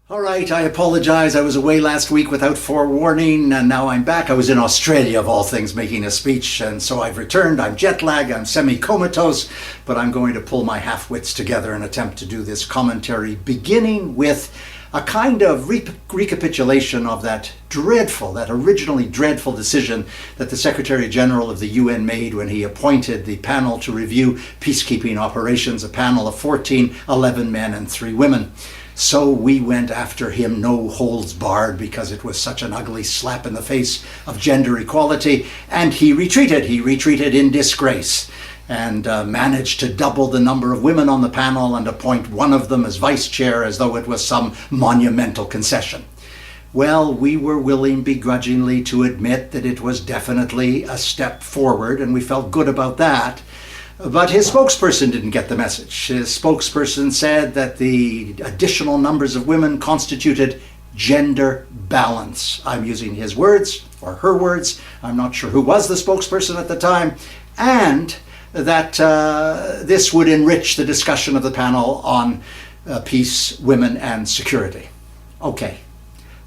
All right, I apologize. I was away last week without forewarning, and now I'm back. I was in Australia, of all things, making a speech, and so I've returned. I'm jet-lagged, I'm semi-comatose, but I'm going to pull my half-wits together and attempt to do this commentary, beginning with a kind of recapitulation of that originally dreadful decision that the Secretary General of the UN made when he appointed the panel to review peacekeeping operations, a panel of 14, 11 men and 3 women. So we went after him no holds barred because it was such an ugly slap in the face of gender equality, and he retreated. He retreated in disgrace and managed to double the number of women on the panel and appoint one of them as vice chair as though it was some monumental concession. Well, we were willing begrudgingly to admit that it was definitely a step forward, and we felt good about that. But his spokesperson didn't get the message. His spokesperson said that the additional numbers of women constituted gender balance. I'm using his words, or her words. I'm not sure who was the spokesperson at the time. And that this would enrich the discussion of the panel on peace, women, and security. Okay,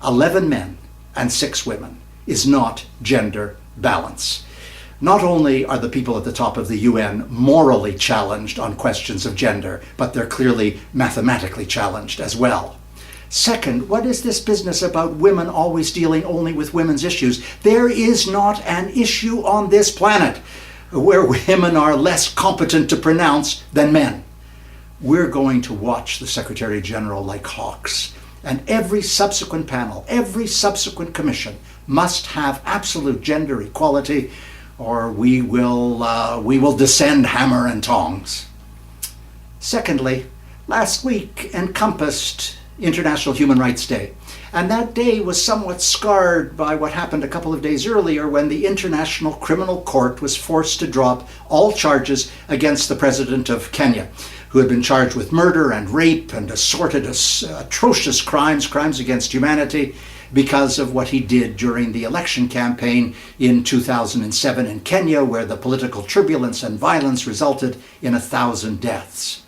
11 men and 6 women is not gender balance. Not only are the people at the top of the UN morally challenged on questions of gender, but they're clearly mathematically challenged as well. Second, what is this business about women always dealing only with women's issues? There is not an issue on this planet where women are less competent to pronounce than men. We're going to watch the Secretary General like hawks. And every subsequent panel, every subsequent commission must have absolute gender equality, or we will descend hammer and tongs. Secondly, last week encompassed International Human Rights Day, and that day was somewhat scarred by what happened a couple of days earlier when the International Criminal Court was forced to drop all charges against the president of Kenya, who had been charged with murder and rape and assorted atrocious crimes against humanity, because of what he did during the election campaign in 2007 in Kenya, where the political turbulence and violence resulted in 1,000 deaths.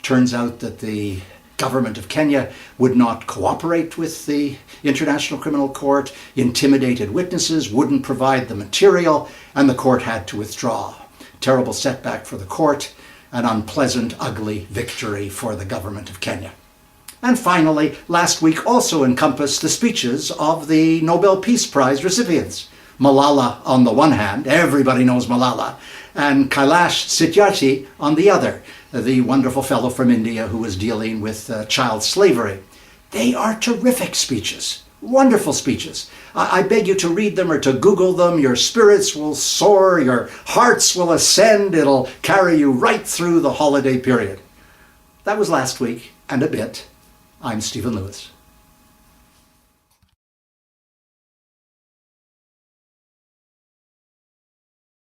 Turns out that the government of Kenya would not cooperate with the International Criminal Court, intimidated witnesses, wouldn't provide the material, and the court had to withdraw. Terrible setback for the court, an unpleasant, ugly victory for the government of Kenya. And finally, last week also encompassed the speeches of the Nobel Peace Prize recipients. Malala on the one hand, everybody knows Malala, and Kailash Satyarthi on the other, the wonderful fellow from India who was dealing with child slavery. They are terrific speeches, wonderful speeches. I beg you to read them or to Google them. Your spirits will soar, your hearts will ascend, it'll carry you right through the holiday period. That was last week and a bit. I'm Stephen Lewis.